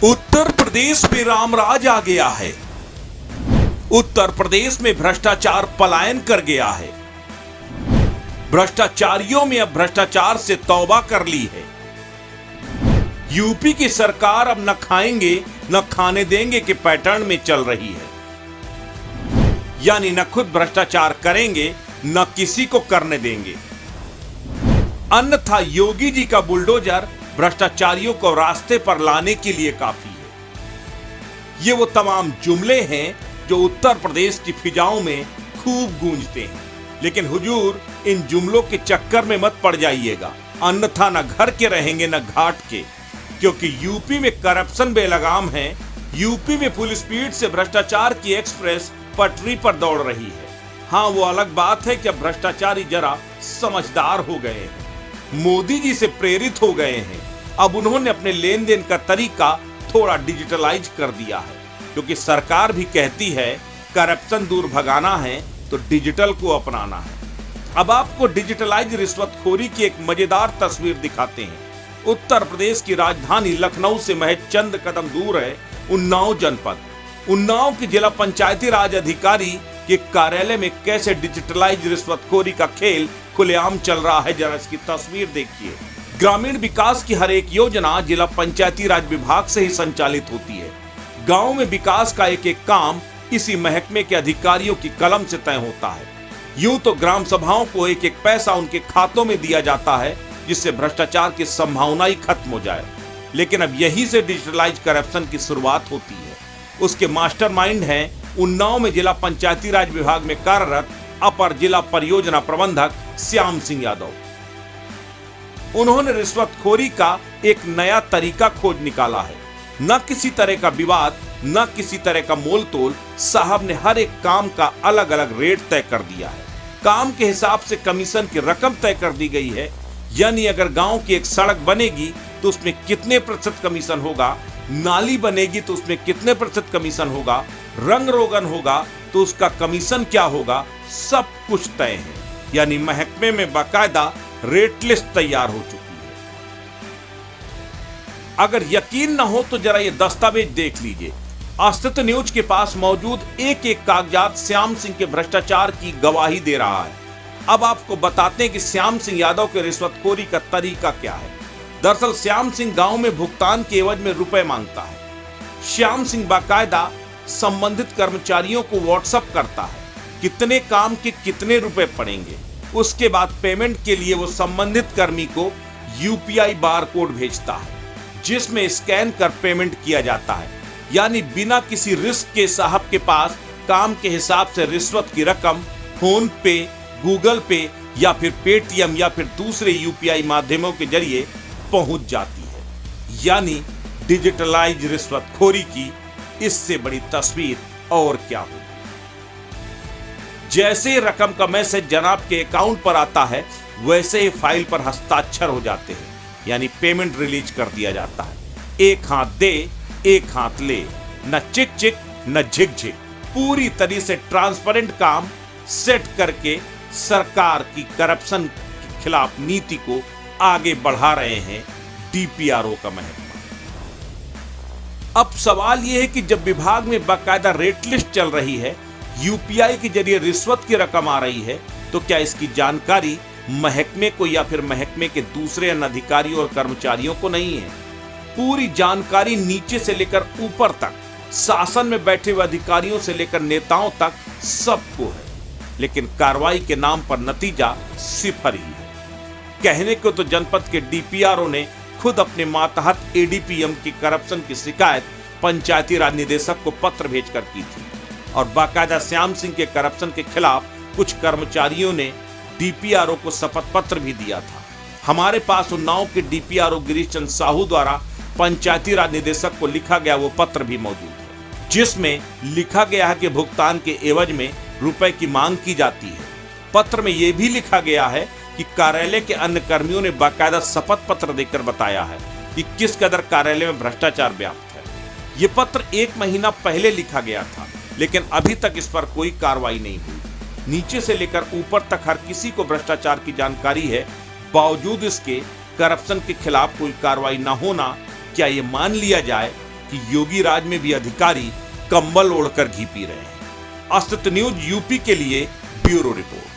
उत्तर प्रदेश में रामराज आ गया है। उत्तर प्रदेश में भ्रष्टाचार पलायन कर गया है। भ्रष्टाचारियों में अब भ्रष्टाचार से तौबा कर ली है। यूपी की सरकार अब न खाएंगे न खाने देंगे के पैटर्न में चल रही है, यानी न खुद भ्रष्टाचार करेंगे न किसी को करने देंगे। अन्यथा योगी जी का बुलडोजर भ्रष्टाचारियों को रास्ते पर लाने के लिए काफी है। ये वो तमाम जुमले हैं जो उत्तर प्रदेश की फिजाओं में खूब गूंजते हैं, लेकिन हुजूर इन जुमलों के चक्कर में मत पड़ जाइएगा, अन्यथा न घर के रहेंगे न घाट के, क्योंकि यूपी में करप्शन बेलगाम है। यूपी में फुल स्पीड से भ्रष्टाचार की एक्सप्रेस पटरी पर दौड़ रही है। हाँ, वो अलग बात है कि अब भ्रष्टाचारी जरा समझदार हो गए हैं, मोदी जी से प्रेरित हो गए हैं। अब उन्होंने अपने लेन देन का तरीका थोड़ा डिजिटलाइज कर दिया है, क्योंकि सरकार भी कहती है करप्शन दूर भगाना है तो डिजिटल को अपनाना है। अब आपको डिजिटलाइज रिश्वतखोरी की एक मजेदार तस्वीर दिखाते हैं। उत्तर प्रदेश की राजधानी लखनऊ से महज चंद कदम दूर है उन्नाव जनपद। उन्नाव की जिला पंचायती राज अधिकारी के कार्यालय में कैसे डिजिटलाइज रिश्वतखोरी का खेल खुलेआम चल रहा है, जरा इसकी तस्वीर देखिए। ग्रामीण विकास की हर एक योजना जिला पंचायती राज विभाग से ही संचालित होती है। गांव में विकास का एक एक काम इसी महकमे के अधिकारियों की कलम से तय होता है। यूं तो ग्राम सभाओं को एक एक पैसा उनके खातों में दिया जाता है, जिससे भ्रष्टाचार की संभावना ही खत्म हो जाए। लेकिन अब यहीं से डिजिटलाइज करप्शन की शुरुआत होती है। उसके मास्टरमाइंड हैं उन्नाव में जिला पंचायती राज विभाग में कार्यरत अपर जिला परियोजना प्रबंधक श्याम सिंह यादव। उन्होंने रिश्वतखोरी का एक नया तरीका खोज निकाला है। न किसी तरह का विवाद, न किसी तरह का मोल तोल, साहब ने हर एक काम का अलग अलग रेट तय कर दिया है। काम के हिसाब से कमीशन की रकम तय कर दी गई है, यानी अगर गांव की एक सड़क बनेगी तो उसमें कितने प्रतिशत कमीशन होगा, नाली बनेगी तो उसमें कितने प्रतिशत कमीशन होगा, रंग रोगन होगा तो उसका कमीशन क्या होगा, सब कुछ तय है। यानी महकमे में बाकायदा रेट लिस्ट तैयार हो चुकी है। अगर यकीन न हो तो जरा ये दस्तावेज देख लीजिए। अस्तित्व न्यूज के पास मौजूद एक एक कागजात श्याम सिंह के भ्रष्टाचार की गवाही दे रहा है। अब आपको बताते हैं कि श्याम सिंह यादव के रिश्वतखोरी का तरीका क्या है। दरअसल श्याम सिंह गांव में भुगतान के एवज में रुपए मांगता है। श्याम सिंह बाकायदा संबंधित कर्मचारियों को व्हाट्सएप करता है कितने काम के कितने रुपए पड़ेंगे। उसके बाद पेमेंट के लिए वो संबंधित कर्मी को यूपीआई बार कोड भेजता है, जिसमें स्कैन कर पेमेंट किया जाता है। यानी बिना किसी रिस्क के साहब के पास काम के हिसाब से रिश्वत की रकम फोन पे, गूगल पे या फिर पेटीएम या फिर दूसरे यूपीआई माध्यमों के जरिए पहुंच जाती है। यानी डिजिटलाइज रिश्वतखोरी की इससे बड़ी तस्वीर और क्या होगी। जैसे रकम का मैसेज जनाब के अकाउंट पर आता है, वैसे ही फाइल पर हस्ताक्षर हो जाते हैं, यानी पेमेंट रिलीज कर दिया जाता है। एक हाथ दे एक हाथ ले, न चिक चिक न झिक झिक, पूरी तरह से ट्रांसपेरेंट काम सेट करके सरकार की करप्शन के खिलाफ नीति को आगे बढ़ा रहे हैं डीपीआरओ का महकमा। अब सवाल यह है कि जब विभाग में बाकायदा रेट लिस्ट चल रही है, यूपीआई के जरिए रिश्वत की रकम आ रही है, तो क्या इसकी जानकारी महकमे को या फिर महकमे के दूसरे अधिकारियों और कर्मचारियों को नहीं है? पूरी जानकारी नीचे से लेकर ऊपर तक, शासन में बैठे हुए अधिकारियों से लेकर नेताओं तक सबको है, लेकिन कार्रवाई के नाम पर नतीजा सिफर ही है। कहने को तो जनपद के डीपीआरओ ने खुद अपने मातहत एडीपीएम की करप्शन की शिकायत पंचायती राज निदेशक को पत्र भेजकर की थी, और बाकायदा श्याम सिंह के करप्शन के खिलाफ कुछ कर्मचारियों ने डीपीआरओ को शपथ पत्र भी दिया था। हमारे पास उन्नाव के डीपीआरओ गिरीश चंद्र साहू द्वारा पंचायती राज निदेशक को लिखा गया वो पत्र भी मौजूद है, जिसमें लिखा गया है कि भुगतान के एवज में रुपए की मांग की जाती है। पत्र में यह भी लिखा गया है कि कार्यालय के अन्य कर्मियों ने बाकायदा शपथ पत्र देकर बताया है कि किस कदर कार्यालय में भ्रष्टाचार व्याप्त है। ये पत्र 1 महीना पहले लिखा गया था, लेकिन अभी तक इस पर कोई कार्रवाई नहीं हुई। नीचे से लेकर ऊपर तक हर किसी को भ्रष्टाचार की जानकारी है, बावजूद इसके करप्शन के खिलाफ कोई कार्रवाई न होना। क्या ये मान लिया जाए कि कि योगी राज में भी अधिकारी कंबल ओढ़कर घी पी रहे हैं। अस्तित्व न्यूज यूपी के लिए ब्यूरो रिपोर्ट।